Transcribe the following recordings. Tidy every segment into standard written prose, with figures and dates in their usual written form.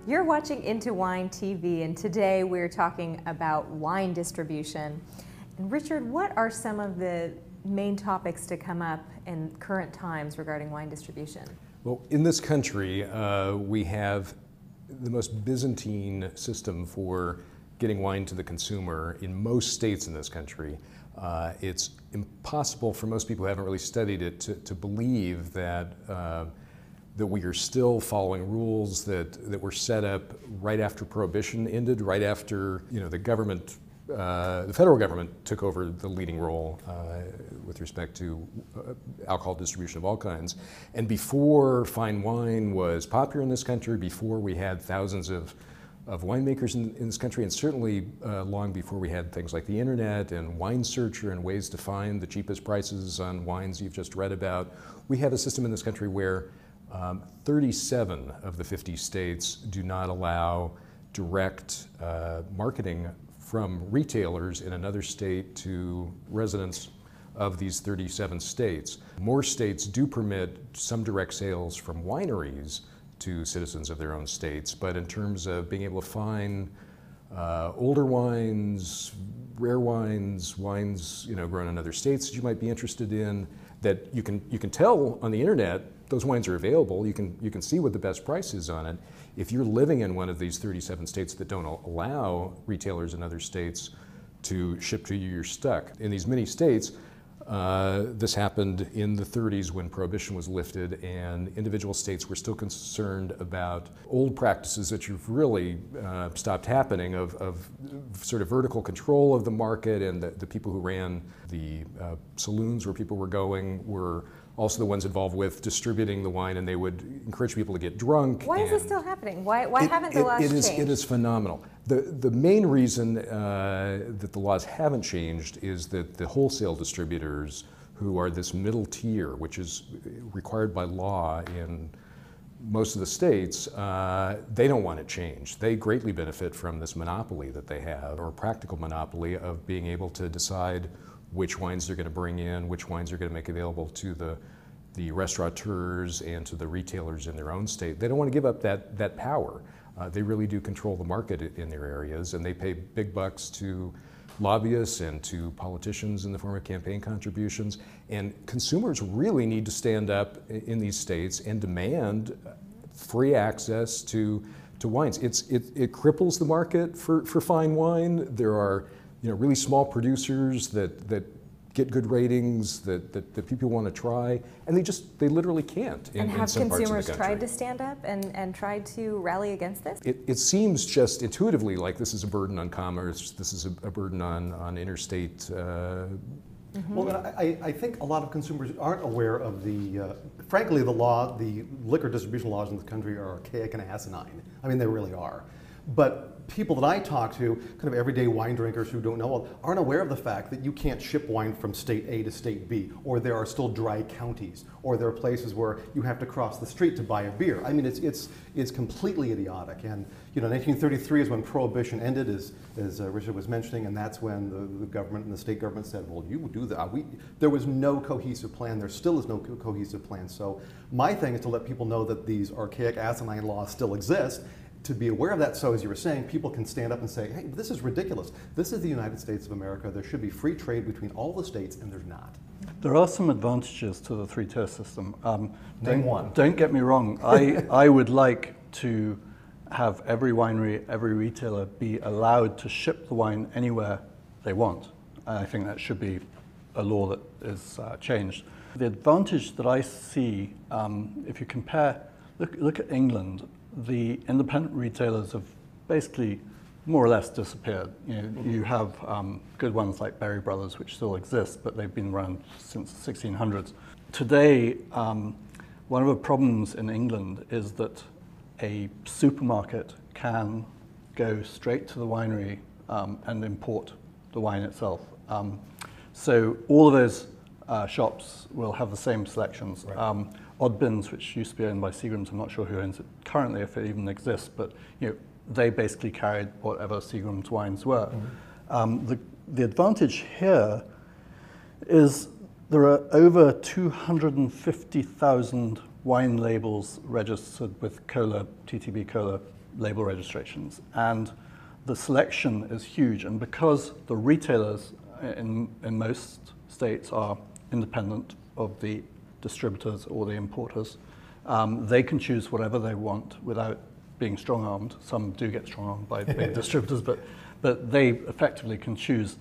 You're watching IntoWineTV, and today we're talking about wine distribution. And Richard, what are some of the main topics to come up in current times regarding wine distribution? Well, in this country, we have the most Byzantine system for getting wine to the consumer in most states in this country. It's impossible for most people who haven't really studied it to believe that that we are still following rules that were set up right after Prohibition ended, right after the federal government took over the leading role with respect to alcohol distribution of all kinds. And before fine wine was popular in this country, before we had thousands of winemakers in this country, and certainly long before we had things like the internet and Wine Searcher and ways to find the cheapest prices on wines you've just read about, we have a system in this country where 37 of the 50 states do not allow direct marketing from retailers in another state to residents of these 37 states. More states do permit some direct sales from wineries to citizens of their own states, but in terms of being able to find older wines, rare wines, wines grown in other states that you might be interested in, that you can tell on the internet those wines are available. You can see what the best price is on it. If you're living in one of these 37 states that don't allow retailers in other states to ship to you, you're stuck. In these many states, this happened in the 30s when Prohibition was lifted, and individual states were still concerned about old practices that have really stopped happening of sort of vertical control of the market, and the people who ran the saloons where people were going were also the ones involved with distributing the wine, and they would encourage people to get drunk. Why is this still happening? Why haven't the laws changed? It is phenomenal. The main reason that the laws haven't changed is that the wholesale distributors, who are this middle tier, which is required by law in most of the states, they don't want it changed. They greatly benefit from this monopoly that they have, or practical monopoly of being able to decide which wines they're going to bring in, which wines they're going to make available to the restaurateurs and to the retailers in their own state. They don't want to give up that power. They really do control the market in their areas, and they pay big bucks to lobbyists and to politicians in the form of campaign contributions. And consumers really need to stand up in these states and demand free access to wines. It cripples the market for fine wine. There are really small producers that get good ratings, that people want to try, and they literally can't in some parts of the country. And have consumers tried to stand up and tried to rally against this? It seems just intuitively like this is a burden on commerce, this is a burden on interstate. Mm-hmm. Well, I think a lot of consumers aren't aware of frankly, the liquor distribution laws in this country are archaic and asinine. I mean, they really are. But people that I talk to, kind of everyday wine drinkers who don't know, aren't aware of the fact that you can't ship wine from state A to state B, or there are still dry counties, or there are places where you have to cross the street to buy a beer. I mean, it's completely idiotic. And 1933 is when Prohibition ended, as Richard was mentioning, and that's when the government and the state government said, well, you do that. There was no cohesive plan. There still is no cohesive plan. So my thing is to let people know that these archaic, asinine laws still exist, to be aware of that, so as you were saying, people can stand up and say, hey, this is ridiculous. This is the United States of America. There should be free trade between all the states, and there's not. There are some advantages to the three-tier system. Name one. Don't get me wrong. I would like to have every winery, every retailer be allowed to ship the wine anywhere they want. I think that should be a law that is changed. The advantage that I see, if you compare, look at England, the independent retailers have basically more or less disappeared. You have good ones like Berry Brothers, which still exist, but they've been around since the 1600s. Today, one of the problems in England is that a supermarket can go straight to the winery and import the wine itself. So all of those shops will have the same selections. Right. Odd Bins, which used to be owned by Seagram's, I'm not sure who owns it currently, if it even exists, but they basically carried whatever Seagram's wines were. Mm-hmm. The advantage here is there are over 250,000 wine labels registered with cola, TTB cola label registrations. And the selection is huge. And because the retailers in most states are independent of the distributors or the importers, they can choose whatever they want without being strong-armed. Some do get strong-armed by big distributors, but they effectively can choose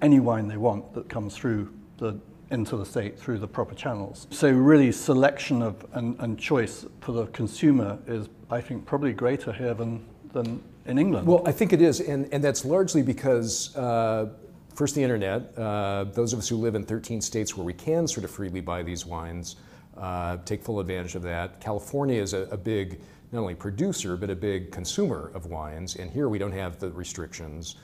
any wine they want that comes through into the state through the proper channels. So really selection of and choice for the consumer is, I think, probably greater here than in England. Well, I think it is, and that's largely because first the internet, those of us who live in 13 states where we can sort of freely buy these wines, take full advantage of that. California is a big, not only producer, but a big consumer of wines, and here we don't have the restrictions.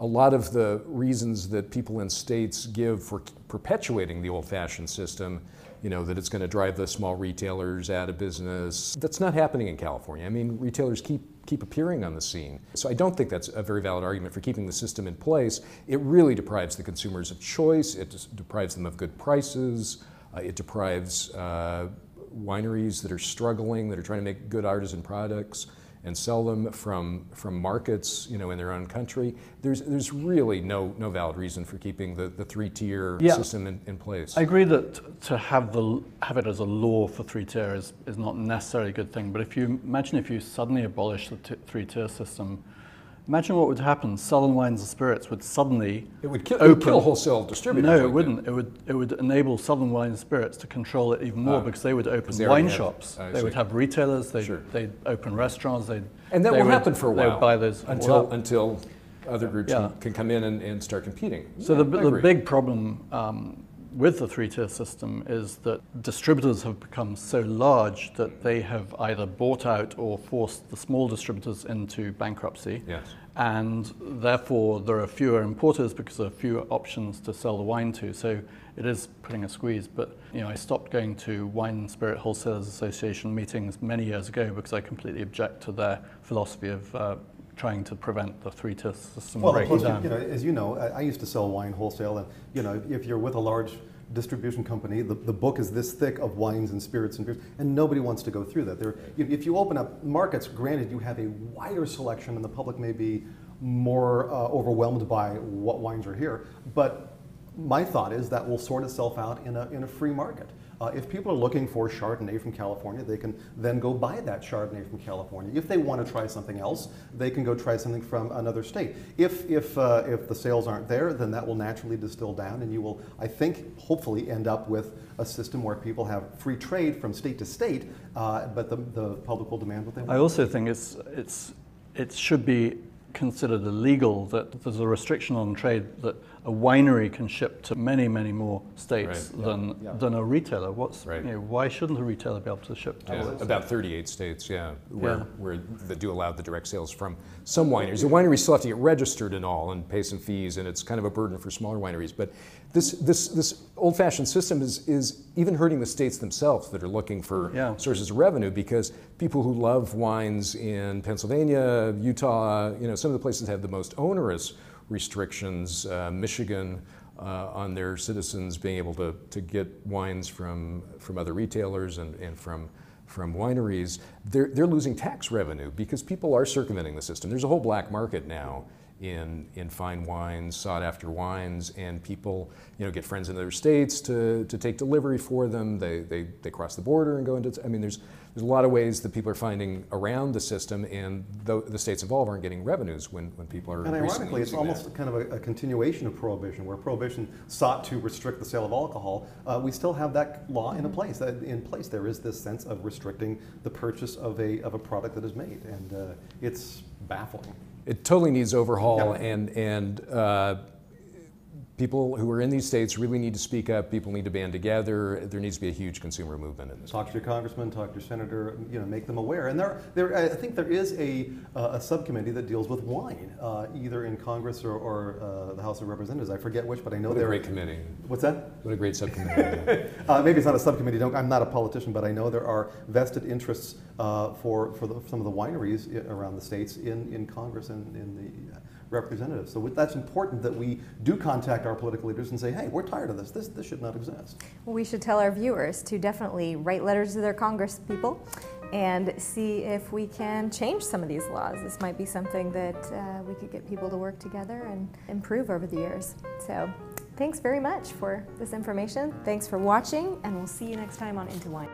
A lot of the reasons that people in states give for perpetuating the old-fashioned system, that it's going to drive the small retailers out of business, that's not happening in California. I mean, retailers keep appearing on the scene. So I don't think that's a very valid argument for keeping the system in place. It really deprives the consumers of choice, it deprives them of good prices, it deprives wineries that are struggling, that are trying to make good artisan products and sell them from markets, in their own country. There's really no valid reason for keeping the three-tier system in place. I agree that to have it as a law for three-tier is not necessarily a good thing. But imagine if you suddenly abolish the three-tier system. Imagine what would happen. Southern Wines and Spirits would suddenly it would kill whole distributors. No, it wouldn't. It would enable Southern Wines and Spirits to control it even more because they would open wine shops. They would have retailers. They'd open restaurants. And that will happen for a while. They would buy those until other groups can come in and start competing. So the big problem with the three-tier system is that distributors have become so large that they have either bought out or forced the small distributors into bankruptcy. Yes. And therefore there are fewer importers because there are fewer options to sell the wine to. So it is putting a squeeze. But I stopped going to Wine and Spirit Wholesalers Association meetings many years ago because I completely object to their philosophy of trying to prevent the three-tier system breaking down. As you know, I used to sell wine wholesale, and if you're with a large distribution company, the book is this thick of wines and spirits and beers, and nobody wants to go through that. If you open up markets, granted, you have a wider selection, and the public may be more overwhelmed by what wines are here. But my thought is that will sort itself out in a free market. If people are looking for Chardonnay from California, they can then go buy that Chardonnay from California. If they want to try something else, they can go try something from another state. If the sales aren't there, then that will naturally distill down, and you will, I think, hopefully end up with a system where people have free trade from state to state, but the public will demand what they want. I also think it should be considered illegal that there's a restriction on trade that a winery can ship to many, many more states than a retailer. Why shouldn't a retailer be able to ship to all about 38 states, where they do allow the direct sales from some wineries. The wineries still have to get registered and all and pay some fees, and it's kind of a burden for smaller wineries. But this old-fashioned system is even hurting the states themselves that are looking for sources of revenue, because people who love wines in Pennsylvania, Utah, some of the places that have the most onerous restrictions, Michigan, on their citizens being able to get wines from other retailers and from wineries, they're losing tax revenue because people are circumventing the system. There's a whole black market now in fine wines, sought after wines, and people get friends in other states to take delivery for them. They cross the border and go into, there's a lot of ways that people are finding around the system, and the states involved aren't getting revenues when people are. And ironically, it's almost kind of a continuation of Prohibition, where Prohibition sought to restrict the sale of alcohol. We still have that law in place. There is this sense of restricting the purchase of a product that is made, and it's baffling. It totally needs overhaul, and people who are in these states really need to speak up. People need to band together. There needs to be a huge consumer movement in this. Talk to your congressman, talk to your senator. Make them aware. And I think there is a subcommittee that deals with wine, either in Congress or the House of Representatives. I forget which, but I know they're a great committee. What's that? What a great subcommittee. Maybe it's not a subcommittee. I'm not a politician, but I know there are vested interests for some of the wineries around the states in Congress and in the representatives. So that's important that we do contact our political leaders and say, hey, we're tired of this. This should not exist. Well, we should tell our viewers to definitely write letters to their Congress people and see if we can change some of these laws. This might be something that we could get people to work together and improve over the years. So thanks very much for this information. Thanks for watching, and we'll see you next time on Into Wine.